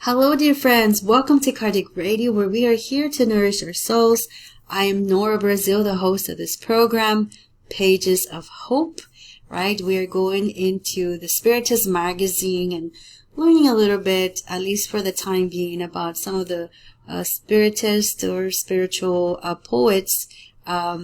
Hello, dear friends. Welcome to Cardiac Radio, where we are here to nourish our souls. I am Nora Brazil, the host of this program, Pages of Hope. Right? We are going into the Spiritist Magazine and learning a little bit, at least for the time being, about some of the Spiritist or spiritual poets,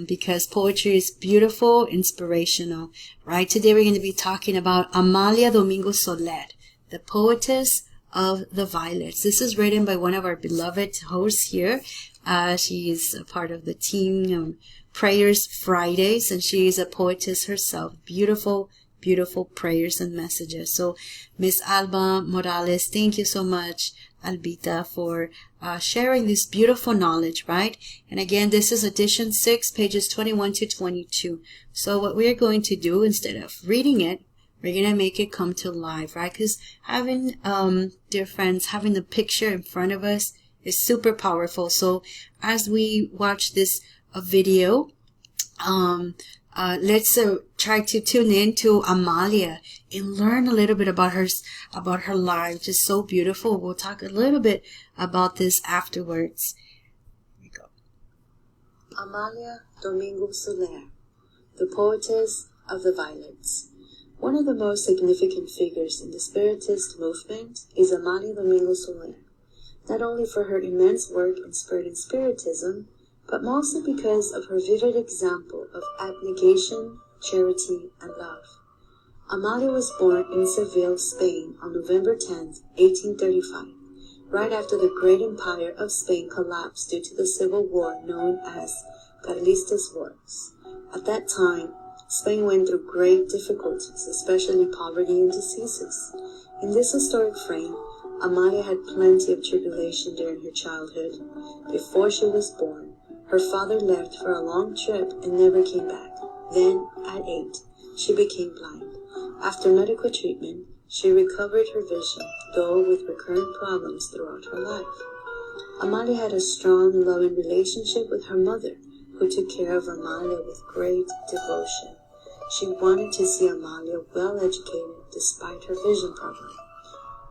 because poetry is beautiful, inspirational. Right? Today we're going to be talking about Amalia Domingo Soler, the poetess of the Violets. This is written by one of our beloved hosts here. She is a part of the team Prayers Fridays, and she is a poetess herself. Beautiful, beautiful prayers and messages. So Miss Alba Morales, thank you so much, Albita, for sharing this beautiful knowledge, right? And again, this is edition 6, pages 21 to 22. So what we're going to do, instead of reading it, we're going to make it come to life, right? Because having, dear friends, having the picture in front of us is super powerful. So as we watch this video, let's try to tune in to Amalia and learn a little bit about her life. Just so beautiful. We'll talk a little bit about this afterwards. Here we go. Amalia Domingo Soler, the poetess of the Violets. One of the most significant figures in the Spiritist movement is Amalia Domingo Soler, not only for her immense work in spirit and spiritism, but mostly because of her vivid example of abnegation, charity, and love. Amalia was born in Seville, Spain on November 10, 1835, right after the great empire of Spain collapsed due to the civil war known as Carlistas Wars. At that time, Spain went through great difficulties, especially poverty and diseases. In this historic frame, Amalia had plenty of tribulation during her childhood. Before she was born, her father left for a long trip and never came back. Then, at 8, she became blind. After medical treatment, she recovered her vision, though with recurrent problems throughout her life. Amalia had a strong and loving relationship with her mother, who took care of Amalia with great devotion. She wanted to see Amalia well educated despite her vision problem.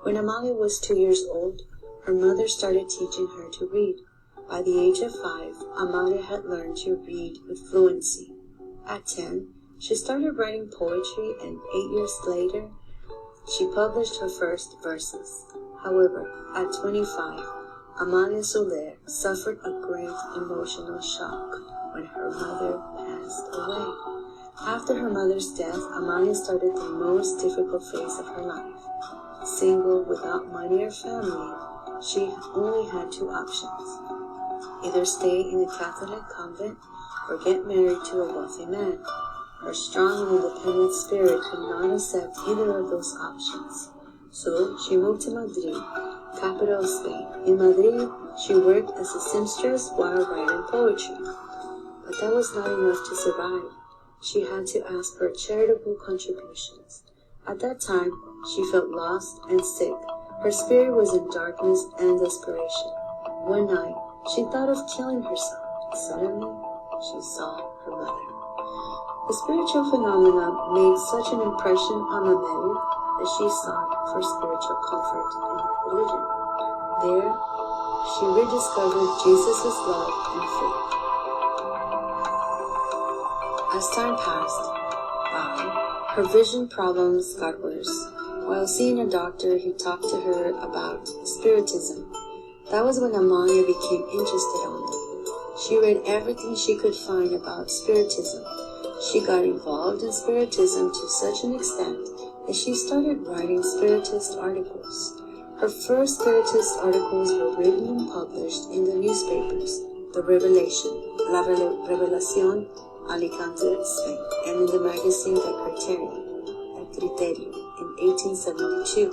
When Amalia was 2 years old, her mother started teaching her to read. By the age of 5, Amalia had learned to read with fluency. At 10, she started writing poetry, and 8 years later, she published her first verses. However, at 25, Amalia Soler suffered a great emotional shock when her mother passed away. After her mother's death, Amalia started the most difficult phase of her life. Single, without money or family, she only had 2 options: either stay in a Catholic convent or get married to a wealthy man. Her strong and independent spirit could not accept either of those options. So she moved to Madrid, capital of Spain. In Madrid, she worked as a seamstress while writing poetry. But that was not enough to survive. She had to ask for charitable contributions. At that time, she felt lost and sick. Her spirit was in darkness and desperation. One night, she thought of killing herself. Suddenly, she saw her mother. The spiritual phenomena made such an impression on Amalia that she sought for spiritual comfort in religion. There, she rediscovered Jesus' love and faith. As time passed by, her vision problems got worse. While seeing a doctor, he talked to her about Spiritism. That was when Amalia became interested in it. She read everything she could find about Spiritism. She got involved in Spiritism to such an extent that she started writing Spiritist articles. Her first Spiritist articles were written and published in the newspapers, The Revelation, La Revelación, Alicante, Spain, and in the magazine El Criterio in 1872.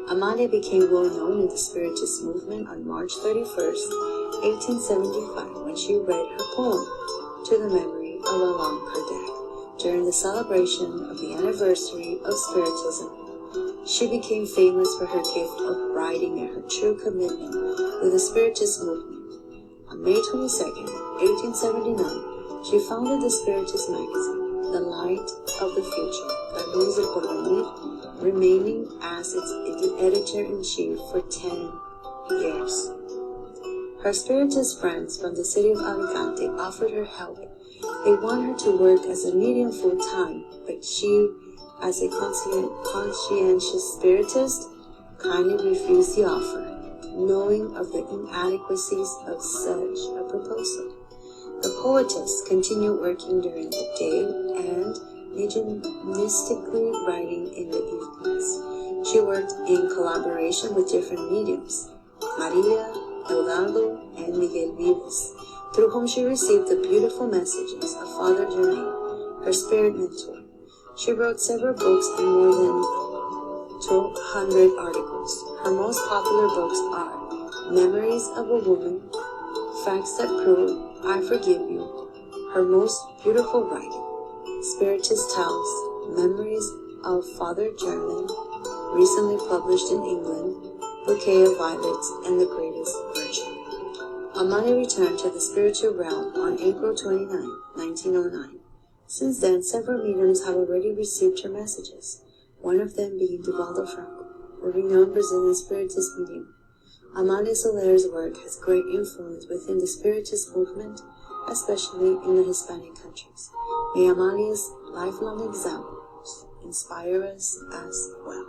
Amalia became well known in the Spiritist movement on March 31st, 1875, when she read her poem, To the Memory of Allan Kardec, during the celebration of the anniversary of Spiritism. She became famous for her gift of writing and her true commitment with the Spiritist movement. On May 22nd, 1879, she founded the Spiritist Magazine, The Light of the Future. La Luz del Porvenir, remaining as its editor-in-chief for 10 years. Her Spiritist friends from the city of Alicante offered her help. They want her to work as a medium full-time, but she, as a conscientious Spiritist, kindly refused the offer, knowing of the inadequacies of such a proposal. The poetess continued working during the day and mediumistically writing in the evenings. She worked in collaboration with different mediums, Maria, Eudaldo, and Miguel Vives, through whom she received the beautiful messages of Father Germain, her spirit mentor. She wrote several books and more than 200 articles. Her most popular books are Memories of a Woman, Facts That Prove I Forgive You, her most beautiful writing, Spiritist Tales, Memories of Father Germain, recently published in England, Bouquet of Violets, and The Greatest Virtue. Amalia returned to the spiritual realm on April 29, 1909. Since then, several mediums have already received her messages, one of them being Divaldo Franco, a renowned Brazilian Spiritist medium. Amalia Soler's work has great influence within the Spiritist movement, especially in the Hispanic countries. May Amalia's lifelong examples inspire us as well.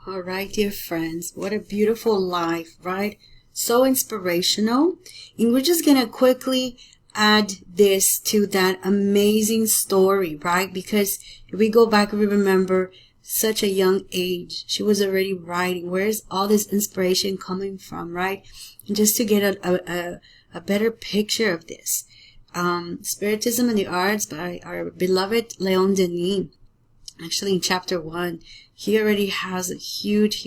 All right, dear friends, what a beautiful life, right? So inspirational. And we're just going to quickly add this to that amazing story, right? Because if we go back and we remember such a young age, she was already writing. Where's all this inspiration coming from, right? And just to get a better picture of this. Spiritism and the Arts by our beloved Leon Denis. Actually, in chapter 1, he already has a huge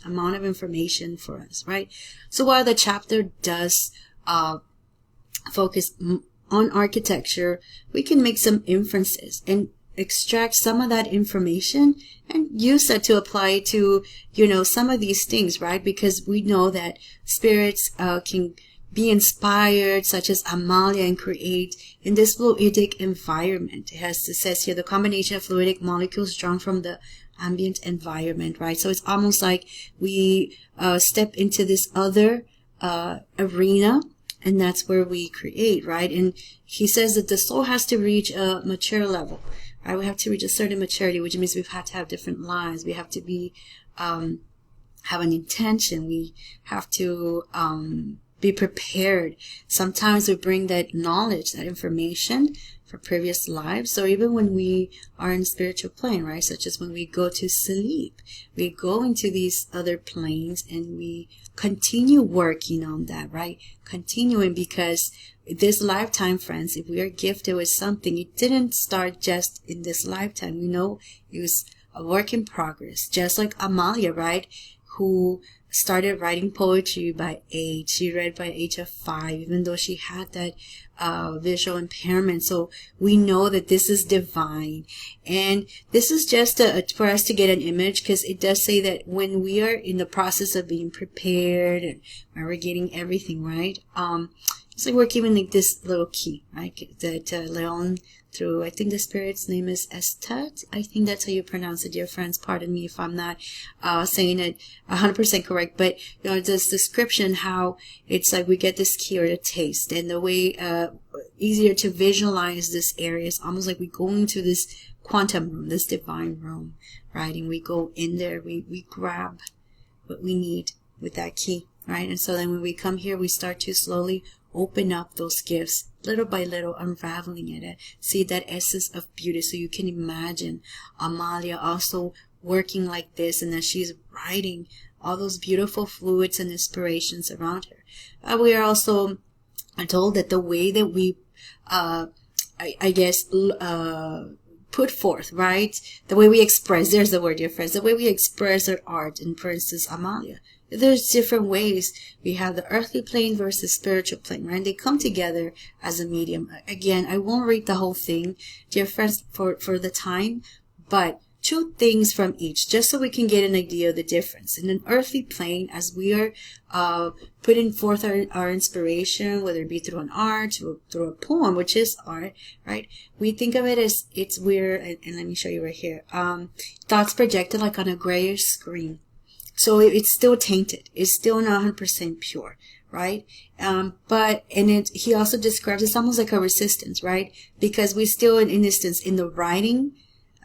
amount of information for us, right? So while the chapter does focus on architecture, we can make some inferences and extract some of that information and use that to apply to, some of these things, right? Because we know that spirits can be inspired, such as Amalia, and create in this fluidic environment. It says here, the combination of fluidic molecules drawn from the ambient environment, right? So it's almost like we step into this other arena, and that's where we create, right? And he says that the soul has to reach a mature level, right? We have to reach a certain maturity, which means we've had to have different lives. We have to be have an intention. We have to be prepared. Sometimes we bring that knowledge, that information for previous lives. So even when we are in spiritual plane, right, such as when we go to sleep, we go into these other planes and we continue working on that, right? Continuing, because this lifetime, friends, if we are gifted with something, it didn't start just in this lifetime. We know it was a work in progress, just like Amalia, right, who started writing poetry by age. She read by age of 5, even though she had that visual impairment. So we know that this is divine. And this is just for us to get an image, because it does say that when we are in the process of being prepared and when we're getting everything right, it's like we're given like this little key, right, that Leon, through, I think the spirit's name is Estet. I think that's how you pronounce it, dear friends. Pardon me if I'm not saying it 100% correct. But, this description, how it's like we get this key or a taste. And the way easier to visualize this area is almost like we go into this quantum room, this divine room, right? And we go in there, we grab what we need with that key, right? And so then when we come here, we start to slowly open up those gifts, little by little, unraveling it. See that essence of beauty. So you can imagine Amalia also working like this, and that she's writing all those beautiful fluids and inspirations around her. We are also told that the way that we, put forth, right? The way we express, there's the word, dear friends, the way we express our art. And for instance, Amalia, there's different ways. We have the earthly plane versus spiritual plane, right? They come together as a medium. Again, I won't read the whole thing, dear friends, for the time, but 2 things from each, just so we can get an idea of the difference. In an earthly plane, as we are putting forth our inspiration, whether it be through an art, through a poem, which is art, right? We think of it as and let me show you right here, thoughts projected like on a grayish screen. So it's still tainted. It's still not 100% pure, right? He also describes it's almost like a resistance, right? Because we still, in instance, in the writing,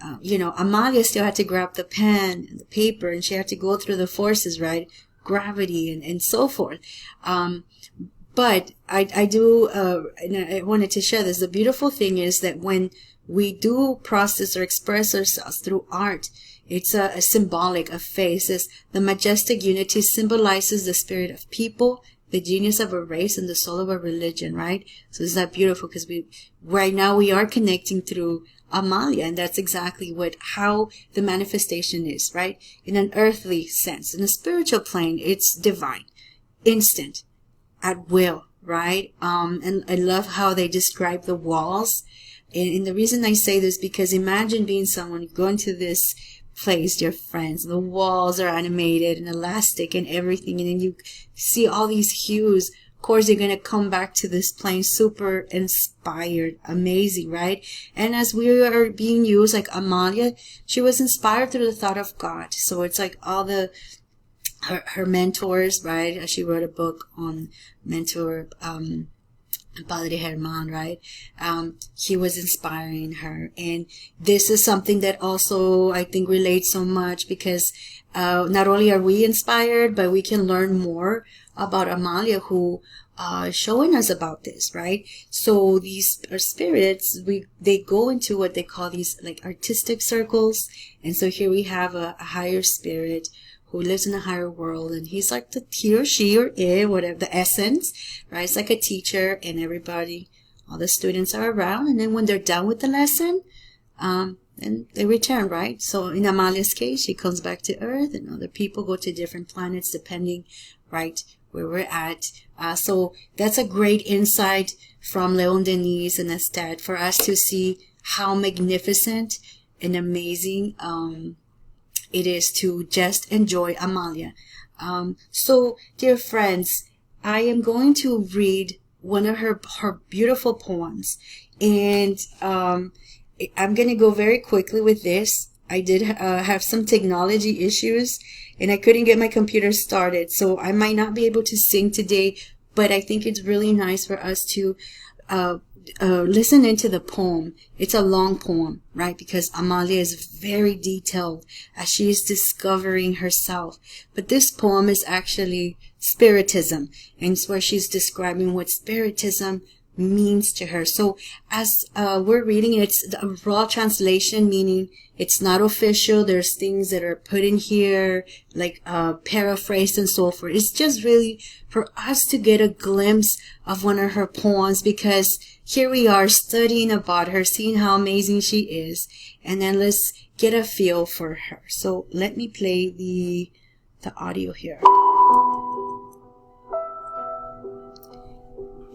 Amalia still had to grab the pen and the paper, and she had to go through the forces, right? Gravity and so forth. But I do, and I wanted to share this. The beautiful thing is that when we do process or express ourselves through art, it's a symbolic of faces. The majestic unity symbolizes the spirit of people, the genius of a race, and the soul of a religion, right? So isn't that beautiful? Because right now we are connecting through Amalia, and that's exactly how the manifestation is, right? In an earthly sense. In a spiritual plane, it's divine, instant, at will, right? And I love how they describe the walls. And the reason I say this, because imagine being someone going to this place, dear friends. The walls are animated and elastic and everything, and then you see all these hues. Of course, you're going to come back to this plane super inspired, amazing, right? And as we are being used, like Amalia, she was inspired through the thought of God. So it's like all her mentors, right? She wrote a book on mentor, Padre Herman, right? He was inspiring her. And this is something that also I think relates so much, because not only are we inspired, but we can learn more about Amalia, who showing us about this, right? So these are spirits, they go into what they call these like artistic circles. And so here we have a higher spirit who lives in a higher world, and he's like he or she or it, whatever, the essence, right? It's like a teacher, and everybody, all the students are around, and then when they're done with the lesson, and they return, right? So in Amalia's case, she comes back to Earth, and other people go to different planets depending, right, where we're at. So that's a great insight from Leon Denis and Estelle for us to see how magnificent and amazing it is to just enjoy Amalia. So, dear friends, I am going to read one of her beautiful poems, and I'm going to go very quickly with this. I did have some technology issues, and I couldn't get my computer started, so I might not be able to sing today, but I think it's really nice for us to listen into the poem. It's a long poem, right? Because Amalia is very detailed as she is discovering herself. But this poem is actually Spiritism, and it's where she's describing what Spiritism means to her. So as we're reading it, it's a raw translation, meaning it's not official. There's things that are put in here, like paraphrased and so forth. It's just really for us to get a glimpse of one of her poems, because here we are studying about her, seeing how amazing she is, and then let's get a feel for her. So let me play the audio here.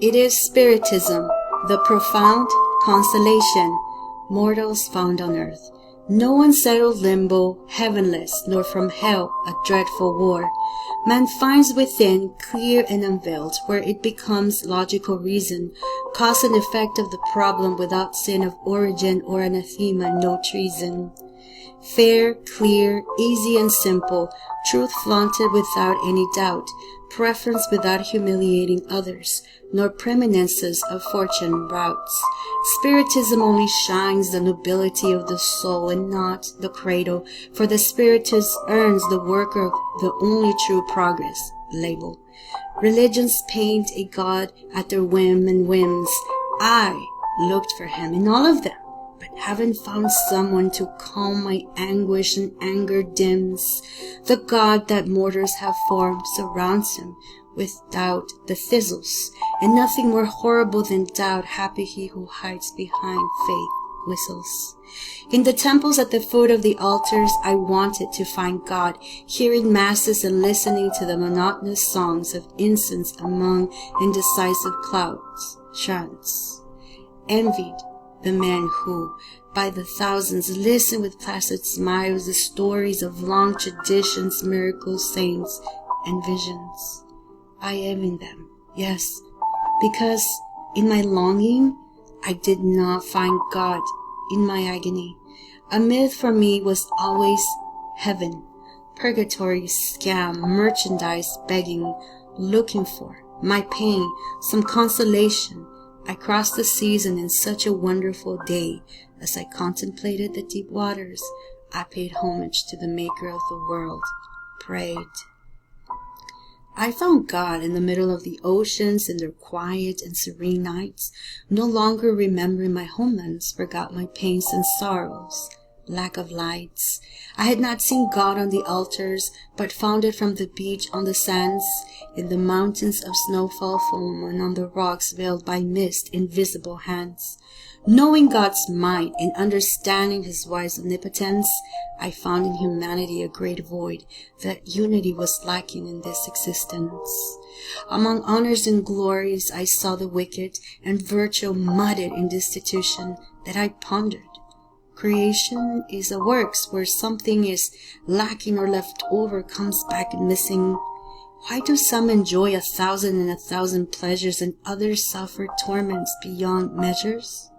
It is Spiritism, the profound consolation mortals found on earth. No unsettled limbo, heavenless, nor from hell a dreadful war. Man finds within, clear and unveiled, where it becomes logical reason, cause and effect of the problem without sin of origin or anathema, no treason. Fair, clear, easy and simple, truth flaunted without any doubt, preference without humiliating others, nor preeminences of fortune routes. Spiritism only shines the nobility of the soul and not the cradle, for the spiritist earns the work of the only true progress, label. Religions paint a god at their whim and whims. I looked for him in all of them, but haven't found someone to calm my anguish and anger dims. The God that mortars have formed surrounds him with doubt the thistles, and nothing more horrible than doubt. Happy he who hides behind faith. whistles. In the temples at the foot of the altars, I wanted to find God, hearing masses and listening to the monotonous songs of incense among indecisive clouds, chants. Envied the men who, by the thousands, listen with placid smiles the stories of long traditions, miracles, saints, and visions. I envied them, yes, because in my longing, I did not find God. In my agony, a myth for me was always heaven, purgatory, scam, merchandise, begging, looking for my pain, some consolation. I crossed the seas, and in such a wonderful day, as I contemplated the deep waters, I paid homage to the Maker of the world, prayed. I found God in the middle of the oceans in their quiet and serene nights, no longer remembering my homelands, forgot my pains and sorrows, lack of lights. I had not seen God on the altars, but found it from the beach on the sands, in the mountains of snowfall foam, and on the rocks veiled by mist, invisible hands. Knowing God's might and understanding His wise omnipotence, I found in humanity a great void that unity was lacking in this existence. Among honors and glories I saw the wicked and virtue mudded in destitution that I pondered. Creation is a works where something is lacking or left over comes back missing. Why do some enjoy 1,000 pleasures and others suffer torments beyond measures?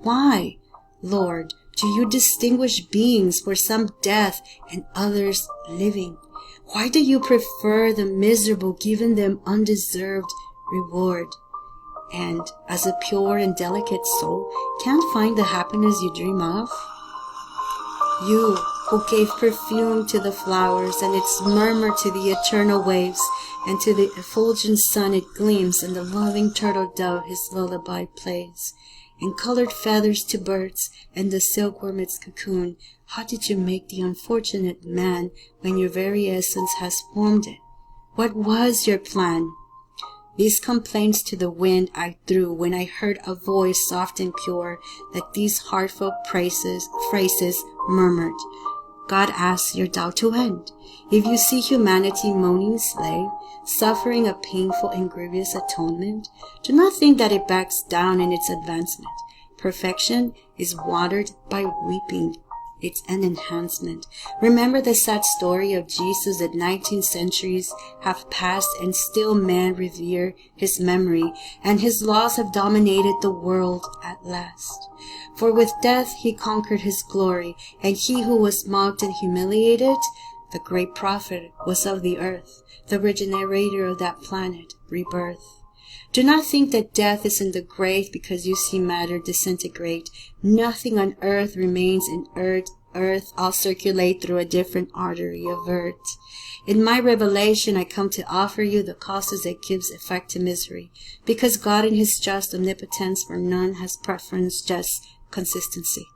Why, Lord, do you distinguish beings for some death and others living? Why do you prefer the miserable, giving them undeserved reward? And as a pure and delicate soul can't find the happiness you dream of? You who gave perfume to the flowers and its murmur to the eternal waves, and to the effulgent sun it gleams, and the loving turtle dove his lullaby plays, and colored feathers to birds, and the silkworm its cocoon, how did you make the unfortunate man when your very essence has formed it? What was your plan? These complaints to the wind I threw when I heard a voice soft and pure that these heartfelt phrases murmured. God asks your doubt to end. If you see humanity moaning slave, suffering a painful and grievous atonement, do not think that it backs down in its advancement. Perfection is watered by weeping. It's an enhancement. Remember the sad story of Jesus that 19 centuries have passed and still men revere his memory, and his laws have dominated the world at last. For with death he conquered his glory, and he who was mocked and humiliated, the great prophet, was of the earth, the regenerator of that planet, rebirth. Do not think that death is in the grave because you see matter disintegrate. Nothing on earth remains in earth. All circulate through a different artery of earth. In my revelation, I come to offer you the causes that gives effect to misery, because God in his just omnipotence for none has preference, just consistency.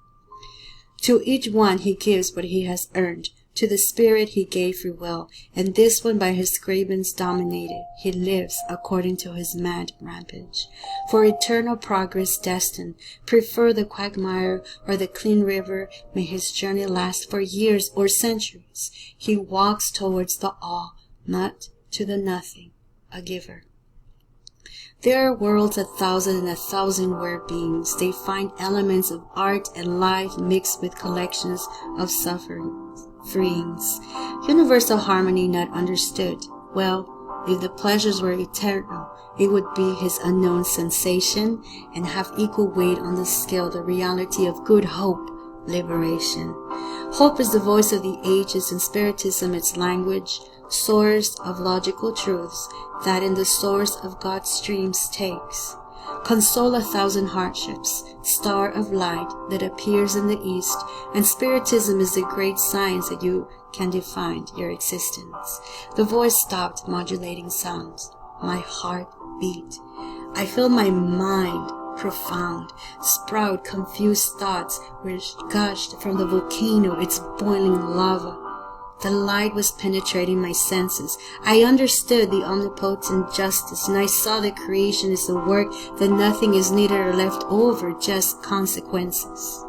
To each one he gives what he has earned. To the spirit he gave free will, and this one by his grievance dominated. He lives according to his mad rampage. For eternal progress destined, prefer the quagmire or the clean river. May his journey last for years or centuries. He walks towards the all, not to the nothing, a giver. There are worlds 1,000 where beings. They find elements of art and life mixed with collections of sufferings. Universal harmony not understood. Well, if the pleasures were eternal, it would be his unknown sensation and have equal weight on the scale the reality of good hope, liberation. Hope is the voice of the ages, and Spiritism its language, source of logical truths that in the source of God's streams takes. Console 1,000 hardships, star of light that appears in the east, and Spiritism is the great science that you can define your existence. The voice stopped modulating sounds. My heart beat. I feel my mind profound, sprout confused thoughts which gushed from the volcano, its boiling lava. The light was penetrating my senses. I understood the omnipotent justice, and I saw that creation is a work, that nothing is needed or left over, just consequences.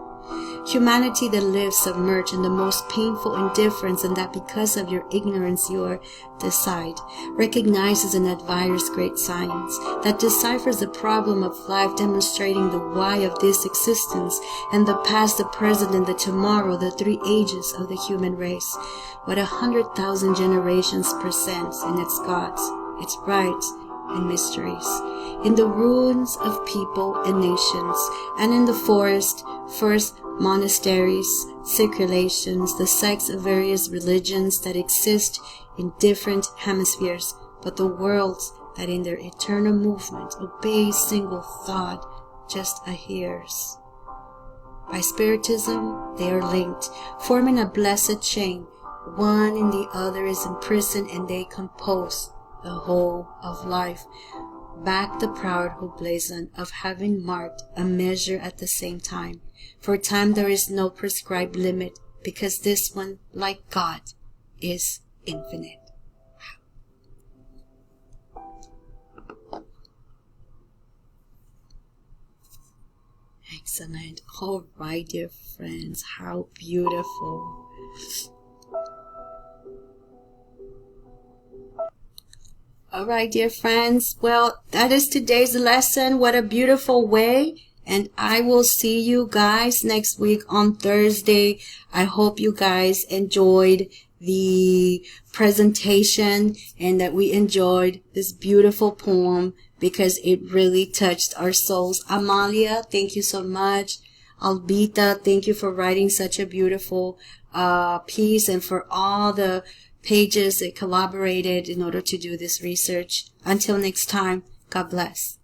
Humanity that lives submerged in the most painful indifference, and that because of your ignorance you are decide, recognizes and admires great science, that deciphers the problem of life, demonstrating the why of this existence, and the past, the present, and the tomorrow, the three ages of the human race, what 100,000 generations presents in its gods, its rites, and mysteries, in the ruins of people and nations, and in the forest, first monasteries, circulations, the sects of various religions that exist in different hemispheres, but the worlds that in their eternal movement obey single thought, just a hears. By Spiritism, they are linked, forming a blessed chain. One in the other is imprisoned, and they compose the whole of life. Back the proud who blazon of having marked a measure at the same time. For time there is no prescribed limit, because this one, like God, is infinite. Excellent. All right, dear friends, how beautiful. All right, dear friends. Well, that is today's lesson. What a beautiful way. And I will see you guys next week on Thursday. I hope you guys enjoyed the presentation and that we enjoyed this beautiful poem, because it really touched our souls. Amalia, thank you so much. Albita, thank you for writing such a beautiful piece, and for all the pages that collaborated in order to do this research. Until next time, God bless.